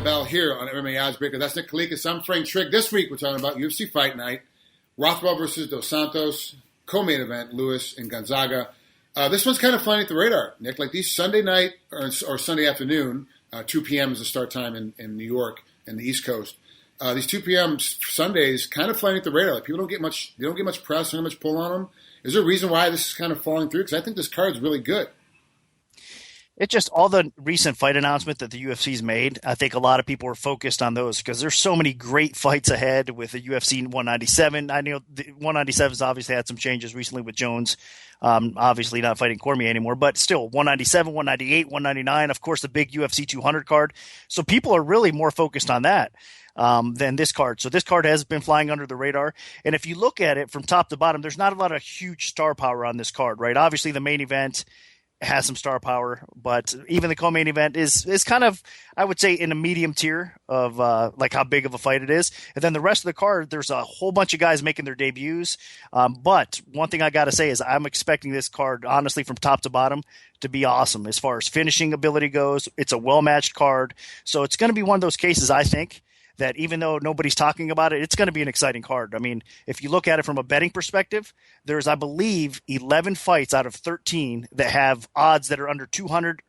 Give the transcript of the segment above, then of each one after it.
Rothwell here on MMA Oddsbreaker. That's Nick Kalikas. I'm Frank Trigg. This week we're talking about UFC Fight Night. Rothwell versus Dos Santos. Co-main event, Lewis and Gonzaga. This one's kind of flying at the radar, Nick. Like these Sunday night or Sunday afternoon, 2 p.m. is the start time in New York and the East Coast. These 2 p.m. Sundays kind of flying at the radar. Like people don't get much press, don't get much pull on them. Is there a reason why this is kind of falling through? Because I think this card's really good. It's just all the recent fight announcements that the UFC's made. I think a lot of people are focused on those because there's so many great fights ahead with the UFC 197. I know the 197's obviously had some changes recently with Jones, obviously not fighting Cormier anymore, but still 197, 198, 199, of course, the big UFC 200 card. So people are really more focused on that than this card. So this card has been flying under the radar. And if you look at it from top to bottom, there's not a lot of huge star power on this card, right? Obviously, the main event has some star power, but even the co-main event is kind of, I would say, in a medium tier of like how big of a fight it is. And then the rest of the card, there's a whole bunch of guys making their debuts. But one thing I got to say is I'm expecting this card, honestly, from top to bottom to be awesome as far as finishing ability goes. It's a well-matched card. So it's going to be one of those cases, I think, that even though nobody's talking about it, it's going to be an exciting card. I mean, if you look at it from a betting perspective, there's, I believe, 11 fights out of 13 that have odds that are under 200,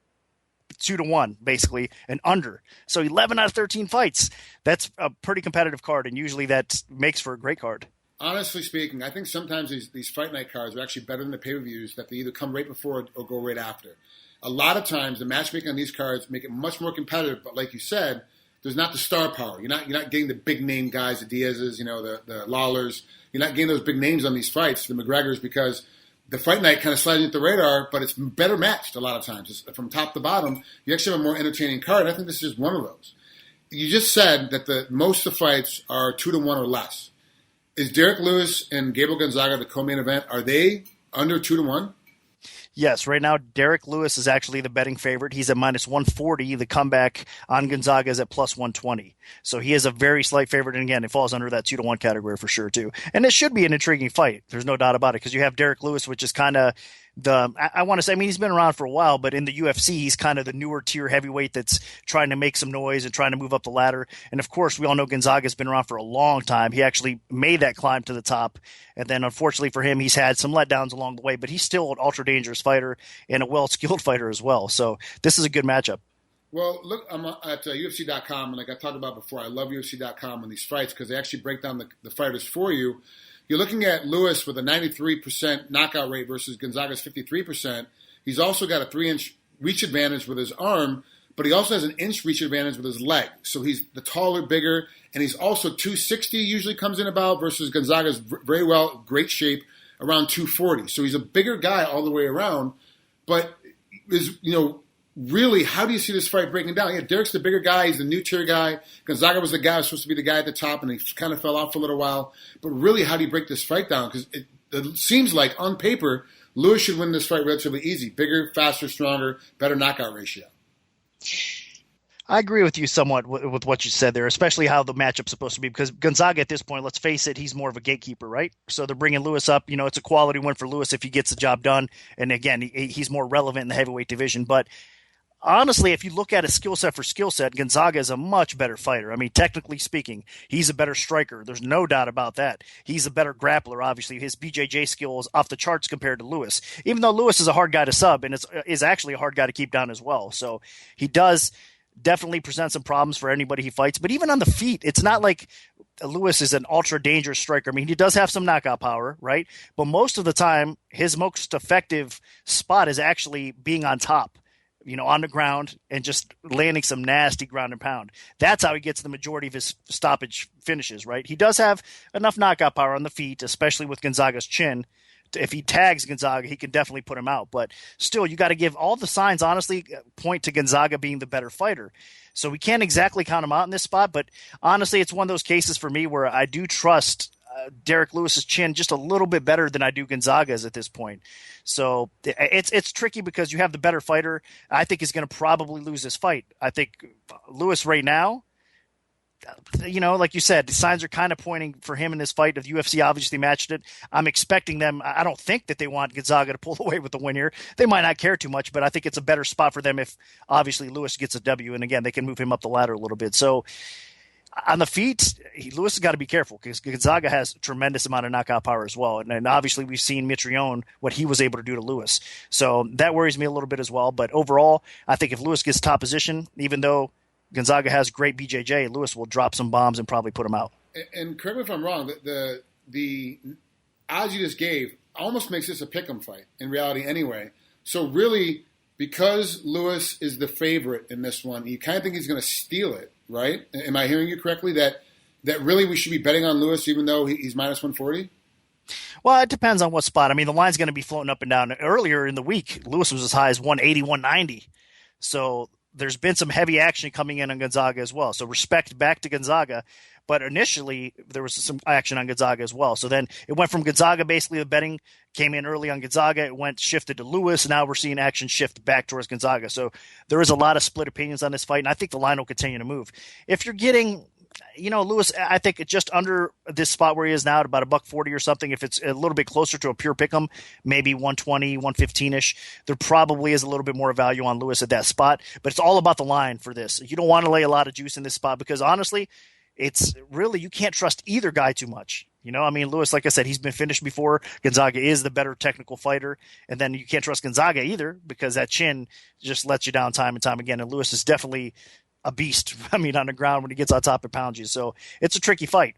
2-1, basically, and under. So 11 out of 13 fights. That's a pretty competitive card, and usually that makes for a great card. Honestly speaking, I think sometimes these fight night cards are actually better than the pay-per-views that they either come right before or go right after. A lot of times, the matchmaking on these cards make it much more competitive, but like you said, there's not the star power. You're not getting the big name guys, the Diaz's, the Lawlers. You're not getting those big names on these fights, the McGregors, because the fight night kind of slides into the radar, but it's better matched a lot of times. It's from top to bottom, you actually have a more entertaining card. I think this is just one of those. You just said that most of the fights are 2-1 or less. Is Derrick Lewis and Gabriel Gonzaga, the co-main event, are they under 2-1? Yes, right now Derrick Lewis is actually the betting favorite. He's at minus 140. The comeback on Gonzaga is at plus 120. So he is a very slight favorite. And again, it falls under that 2-1 category for sure too. And it should be an intriguing fight. There's no doubt about it because you have Derrick Lewis, which is kind of I want to say, I mean, he's been around for a while, but in the UFC, he's kind of the newer tier heavyweight that's trying to make some noise and trying to move up the ladder. And of course, we all know Gonzaga's been around for a long time. He actually made that climb to the top. And then unfortunately for him, he's had some letdowns along the way, but he's still an ultra dangerous fighter and a well-skilled fighter as well. So this is a good matchup. Well, look, I'm at UFC.com, and like I talked about before, I love UFC.com on these fights because they actually break down the fighters for you. You're looking at Lewis with a 93% knockout rate versus Gonzaga's 53%. He's also got a 3-inch reach advantage with his arm, but he also has an inch reach advantage with his leg. So he's the taller, bigger, and he's also 260 usually comes in about versus Gonzaga's very well, great shape, around 240. So he's a bigger guy all the way around, but is, really, how do you see this fight breaking down? Yeah, Derrick's the bigger guy. He's the new tier guy. Gonzaga was the guy who was supposed to be the guy at the top, and he kind of fell off for a little while. But really, how do you break this fight down? Because it seems like, on paper, Lewis should win this fight relatively easy. Bigger, faster, stronger, better knockout ratio. I agree with you somewhat with what you said there, especially how the matchup's supposed to be, because Gonzaga at this point, let's face it, he's more of a gatekeeper, right? So they're bringing Lewis up. It's a quality win for Lewis if he gets the job done. And again, he's more relevant in the heavyweight division. But honestly, if you look at a skill set for skill set, Gonzaga is a much better fighter. I mean, technically speaking, he's a better striker. There's no doubt about that. He's a better grappler, obviously. His BJJ skill is off the charts compared to Lewis, even though Lewis is a hard guy to sub and is actually a hard guy to keep down as well. So he does definitely present some problems for anybody he fights. But even on the feet, it's not like Lewis is an ultra dangerous striker. I mean, he does have some knockout power, right? But most of the time, his most effective spot is actually being on top, on the ground and just landing some nasty ground and pound. That's how he gets the majority of his stoppage finishes, right? He does have enough knockout power on the feet, especially with Gonzaga's chin. If he tags Gonzaga, he can definitely put him out. But still, you got to give all the signs, honestly, point to Gonzaga being the better fighter. So we can't exactly count him out in this spot. But honestly, it's one of those cases for me where I do trust Derrick Lewis's chin just a little bit better than I do Gonzaga's at this point. So it's tricky because you have the better fighter. I think he's going to probably lose this fight. I think Lewis right now, like you said, the signs are kind of pointing for him in this fight. The UFC obviously matched it. I'm expecting them. I don't think that they want Gonzaga to pull away with the win here. They might not care too much, but I think it's a better spot for them if obviously Lewis gets a W. And again, they can move him up the ladder a little bit. So on the feet, Lewis has got to be careful because Gonzaga has a tremendous amount of knockout power as well. And obviously we've seen Mitrione, what he was able to do to Lewis. So that worries me a little bit as well. But overall, I think if Lewis gets top position, even though Gonzaga has great BJJ, Lewis will drop some bombs and probably put him out. And correct me if I'm wrong, the odds you just gave almost makes this a pick'em fight in reality anyway. So really, because Lewis is the favorite in this one, you kind of think he's going to steal it, right? Am I hearing you correctly that really we should be betting on Lewis even though he's minus 140? Well, it depends on what spot. I mean, the line's going to be floating up and down. Earlier in the week, Lewis was as high as 180, 190. So there's been some heavy action coming in on Gonzaga as well. So respect back to Gonzaga. But initially, there was some action on Gonzaga as well. So then it went from Gonzaga, basically the betting came in early on Gonzaga. It shifted to Lewis. Now we're seeing action shift back towards Gonzaga. So there is a lot of split opinions on this fight, and I think the line will continue to move. If you're getting, Lewis, I think just under this spot where he is now at about $140 or something, if it's a little bit closer to a pure pick'em, maybe 120, 115-ish, there probably is a little bit more value on Lewis at that spot. But it's all about the line for this. You don't want to lay a lot of juice in this spot because honestly, it's really, you can't trust either guy too much. Lewis, like I said, he's been finished before. Gonzaga is the better technical fighter. And then you can't trust Gonzaga either because that chin just lets you down time and time again. And Lewis is definitely a beast. On the ground when he gets on top and pounds you. So it's a tricky fight.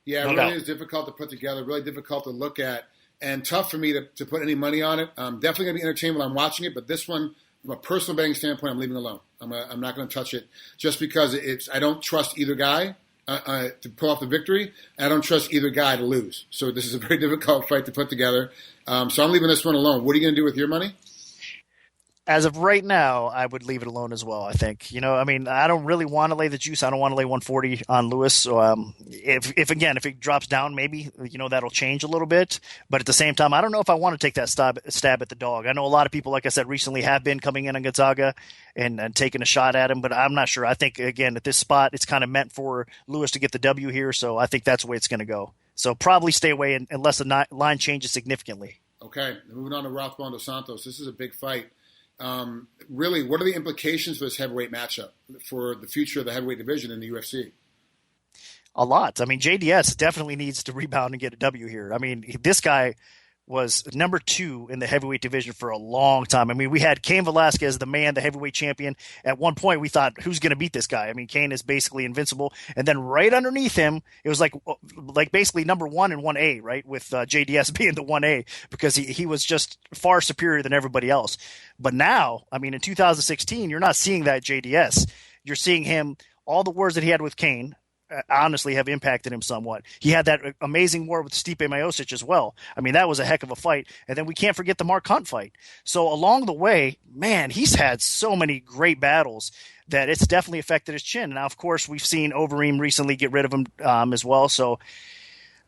Yeah, it really is difficult to put together, really difficult to look at, and tough for me to put any money on it. I'm definitely going to be entertained when I'm watching it, but this one, from a personal betting standpoint, I'm leaving it alone. I'm not going to touch it just because I don't trust either guy to pull off the victory, and I don't trust either guy to lose. So this is a very difficult fight to put together. So I'm leaving this one alone. What are you going to do with your money? As of right now, I would leave it alone as well, I think. I don't really want to lay the juice. I don't want to lay 140 on Lewis. So if it drops down, maybe, that'll change a little bit. But at the same time, I don't know if I want to take that stab at the dog. I know a lot of people, like I said, recently have been coming in on Gonzaga and taking a shot at him, but I'm not sure. I think, again, at this spot, it's kind of meant for Lewis to get the W here. So I think that's the way it's going to go. So probably stay away unless the line changes significantly. Okay, moving on to Rothwell and Santos. This is a big fight. Really, what are the implications for this heavyweight matchup for the future of the heavyweight division in the UFC? A lot. JDS definitely needs to rebound and get a W here. This guy was number 2 in the heavyweight division for a long time. We had Cain Velasquez, the heavyweight champion. At one point, we thought, who's going to beat this guy? Cain is basically invincible. And then right underneath him, it was like basically number 1 and 1A, right? With JDS being the 1A because he was just far superior than everybody else. But now, in 2016, you're not seeing that JDS. You're seeing him, all the wars that he had with Cain, honestly have impacted him somewhat. He had that amazing war with Stipe Miocic as well. That was a heck of a fight. And then we can't forget the Mark Hunt fight. So along the way, man, he's had so many great battles that it's definitely affected his chin. Now, of course, we've seen Overeem recently get rid of him as well. So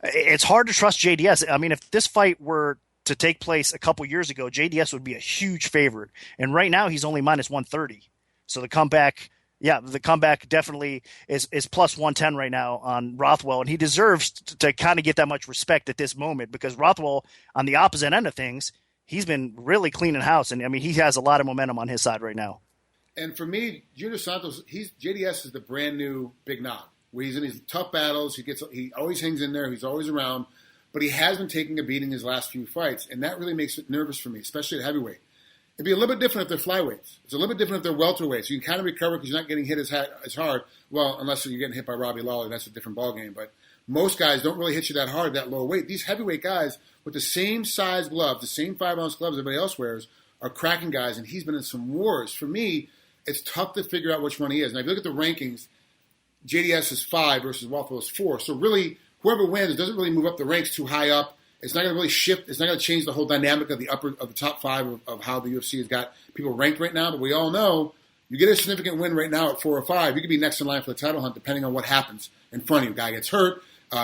it's hard to trust JDS. If this fight were to take place a couple years ago, JDS would be a huge favorite. And right now he's only minus 130. So the comeback definitely is plus 110 right now on Rothwell, and he deserves to kind of get that much respect at this moment because Rothwell, on the opposite end of things, he's been really cleaning house, and he has a lot of momentum on his side right now. And for me, Junior Santos, JDS is the brand new Big Nog, where he's in these tough battles. He always hangs in there. He's always around, but he has been taking a beating his last few fights, and that really makes it nervous for me, especially at heavyweight. It'd be a little bit different if they're flyweights. It's a little bit different if they're welterweights. You can kind of recover because you're not getting hit as hard. Well, unless you're getting hit by Robbie Lawler, that's a different ballgame. But most guys don't really hit you that hard, that low weight. These heavyweight guys with the same size gloves, the same 5-ounce gloves everybody else wears, are cracking guys, and he's been in some wars. For me, it's tough to figure out which one he is. Now, if you look at the rankings, JDS is 5 versus Rothwell is 4. So really, whoever wins doesn't really move up the ranks too high up. It's not going to really shift. It's not going to change the whole dynamic of the top 5 of how the UFC has got people ranked right now. But we all know you get a significant win right now at 4 or 5, you could be next in line for the title hunt depending on what happens in front of you. Guy gets hurt.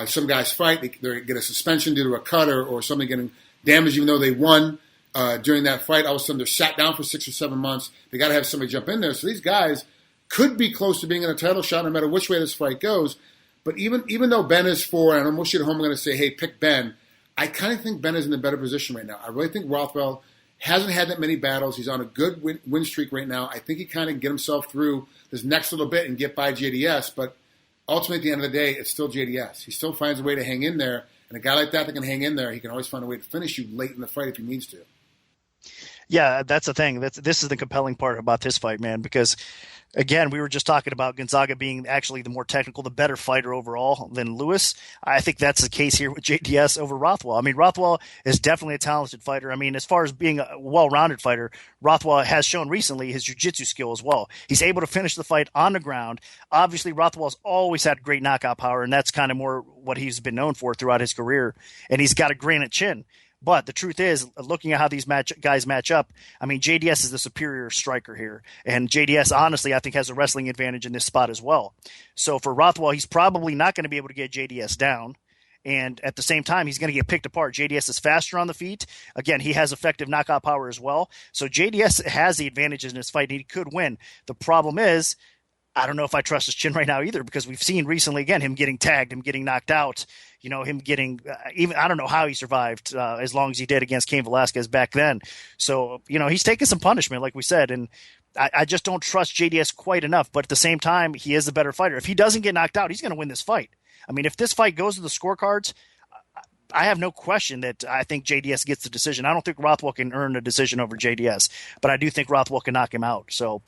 Some guys fight. They get a suspension due to a cut or somebody getting damaged even though they won during that fight. All of a sudden they're sat down for 6 or 7 months. They got to have somebody jump in there. So these guys, could be close to being in a title shot no matter which way this fight goes. But even though Ben is 4, and I'm mostly at home, I'm going to say, hey, pick Ben. I kind of think Ben is in a better position right now. I really think Rothwell hasn't had that many battles. He's on a good win streak right now. I think he kind of can get himself through this next little bit and get by JDS. But ultimately, at the end of the day, it's still JDS. He still finds a way to hang in there. And a guy like that can hang in there, he can always find a way to finish you late in the fight if he needs to. Yeah, that's the thing. This is the compelling part about this fight, man, because again, we were just talking about Gonzaga being actually the more technical, the better fighter overall than Lewis. I think that's the case here with JDS over Rothwell. I mean, Rothwell is definitely a talented fighter. I mean, as far as being a well-rounded fighter, Rothwell has shown recently his jiu-jitsu skill as well. He's able to finish the fight on the ground. Obviously, Rothwell's always had great knockout power, and that's kind of more what he's been known for throughout his career. And he's got a granite chin. But the truth is, looking at how these guys match up, I mean, JDS is the superior striker here. And JDS, honestly, I think has a wrestling advantage in this spot as well. So for Rothwell, he's probably not going to be able to get JDS down. And at the same time, he's going to get picked apart. JDS is faster on the feet. Again, he has effective knockout power as well. So JDS has the advantages in this fight. And he could win. The problem is, I don't know if I trust his chin right now either, because we've seen recently, again, him getting tagged, him getting knocked out, him getting even, I don't know how he survived as long as he did against Cain Velasquez back then. So, he's taking some punishment, like we said, and I just don't trust JDS quite enough. But at the same time, he is the better fighter. If he doesn't get knocked out, he's going to win this fight. I mean, if this fight goes to the scorecards, I have no question that I think JDS gets the decision. I don't think Rothwell can earn a decision over JDS, but I do think Rothwell can knock him out. So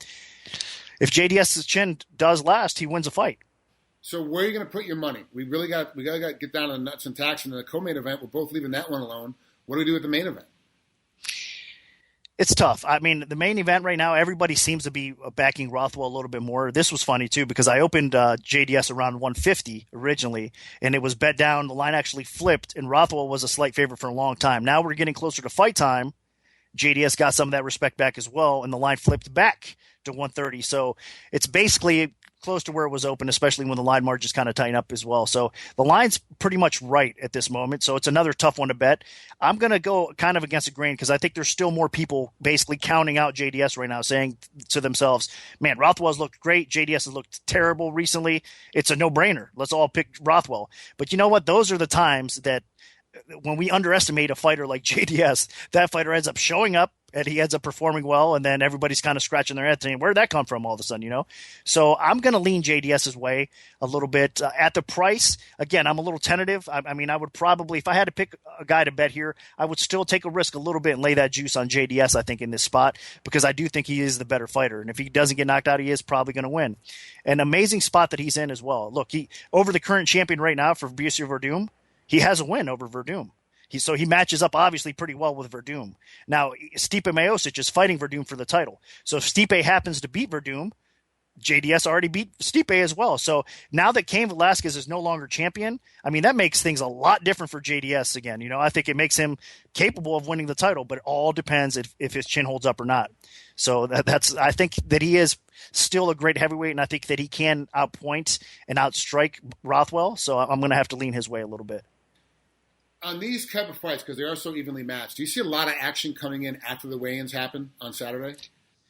if JDS's chin does last, he wins a fight. So where are you going to put your money? We got to get down to the nuts and tax in the co-main event. We're both leaving that one alone. What do we do with the main event? It's tough. I mean, the main event right now, everybody seems to be backing Rothwell a little bit more. This was funny, too, because I opened JDS around 150 originally, and it was bet down. The line actually flipped, and Rothwell was a slight favorite for a long time. Now we're getting closer to fight time. JDS got some of that respect back as well, and the line flipped back to 130. So it's basically close to where it was open, especially when the line margins kind of tighten up as well. So the line's pretty much right at this moment. So it's another tough one to bet. I'm going to go kind of against the grain because I think there's still more people basically counting out JDS right now, saying to themselves, man, Rothwell's looked great. JDS has looked terrible recently. It's a no-brainer. Let's all pick Rothwell. But you know what? Those are the times that when we underestimate a fighter like JDS, that fighter ends up showing up and he ends up performing well, and then everybody's kind of scratching their head saying, where'd that come from all of a sudden, So I'm going to lean JDS's way a little bit. At the price, again, I'm a little tentative. I mean, I would probably, if I had to pick a guy to bet here, I would still take a risk a little bit and lay that juice on JDS, I think, in this spot, because I do think he is the better fighter. And if he doesn't get knocked out, he is probably going to win. An amazing spot that he's in as well. Look, he over the current champion right now for Borussia Verdum, he has a win over Verdum. So he matches up obviously pretty well with Verdum. Now, Stipe Miocic is fighting Verdum for the title. So if Stipe happens to beat Verdum, JDS already beat Stipe as well. So now that Cain Velasquez is no longer champion, I mean, that makes things a lot different for JDS again. I think it makes him capable of winning the title, but it all depends if his chin holds up or not. So I think that he is still a great heavyweight, and I think that he can outpoint and outstrike Rothwell. So I'm going to have to lean his way a little bit. On these type of fights, because they are so evenly matched, do you see a lot of action coming in after the weigh-ins happen on Saturday?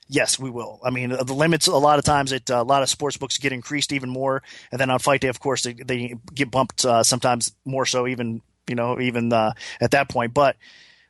Yes, we will. I mean, the limits a lot of times a lot of sports books get increased even more, and then on fight day, of course, they get bumped sometimes more so even at that point. But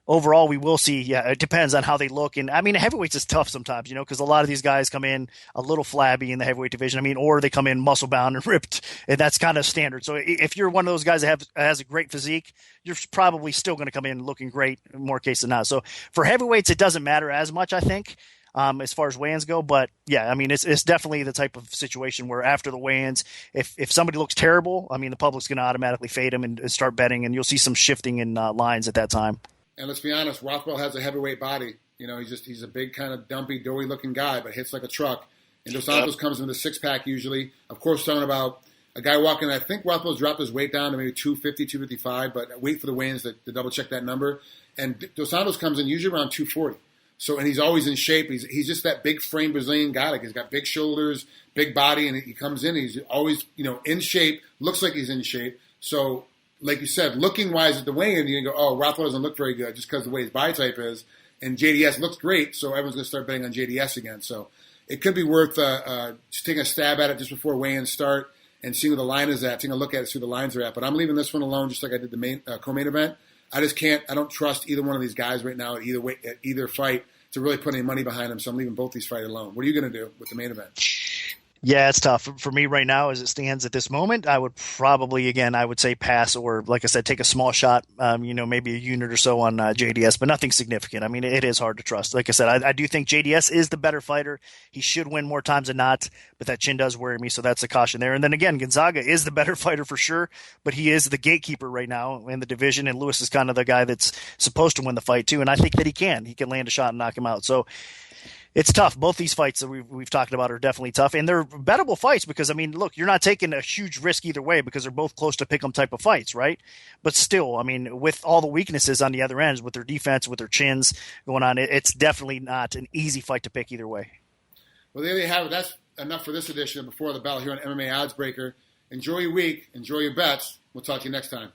overall, we will see. Yeah, it depends on how they look, and I mean, heavyweights is tough sometimes, because a lot of these guys come in a little flabby in the heavyweight division. I mean, or they come in muscle bound and ripped, and that's kind of standard. So if you're one of those guys that has a great physique, you're probably still going to come in looking great in more cases than not. So for heavyweights, it doesn't matter as much, I think. As far as weigh-ins go, but yeah, I mean, it's definitely the type of situation where after the weigh-ins, if somebody looks terrible, I mean, the public's going to automatically fade them and start betting, and you'll see some shifting in lines at that time. And let's be honest, Rothwell has a heavyweight body. He's a big kind of dumpy, doughy-looking guy, but hits like a truck. And Dos Santos comes in with a six-pack usually. Of course, talking about a guy walking, I think Rothwell's dropped his weight down to maybe 250, 255, but wait for the weigh-ins to double-check that number. And Dos Santos comes in usually around 240. So, and he's always in shape. He's just that big frame Brazilian guy. Like, he's got big shoulders, big body, and he comes in. He's always, in shape. Looks like he's in shape. So, like you said, looking wise at the weigh-in, you go, oh, Rothwell doesn't look very good just because of the way his body type is. And JDS looks great, so everyone's going to start betting on JDS again. So, it could be worth just taking a stab at it just before weigh-ins start and seeing where the line is at, taking a look at it, see where the lines are at. But I'm leaving this one alone just like I did the main co-main event. I don't trust either one of these guys right now at either fight to really put any money behind them, so I'm leaving both these fights alone. What are you going to do with the main event? Yeah, it's tough. For me right now, as it stands at this moment, I would probably, again, I would say pass or, like I said, take a small shot, maybe a unit or so on JDS, but nothing significant. I mean, it is hard to trust. Like I said, I do think JDS is the better fighter. He should win more times than not, but that chin does worry me, so that's a caution there. And then again, Gonzaga is the better fighter for sure, but he is the gatekeeper right now in the division, and Lewis is kind of the guy that's supposed to win the fight too, and I think that he can. He can land a shot and knock him out. So it's tough. Both these fights that we've talked about are definitely tough, and they're bettable fights because, I mean, look, you're not taking a huge risk either way because they're both close to pick-em type of fights, right? But still, I mean, with all the weaknesses on the other ends, with their defense, with their chins going on, it's definitely not an easy fight to pick either way. Well, there you have it. That's enough for this edition of Before the Bell here on MMA Oddsbreaker. Enjoy your week. Enjoy your bets. We'll talk to you next time.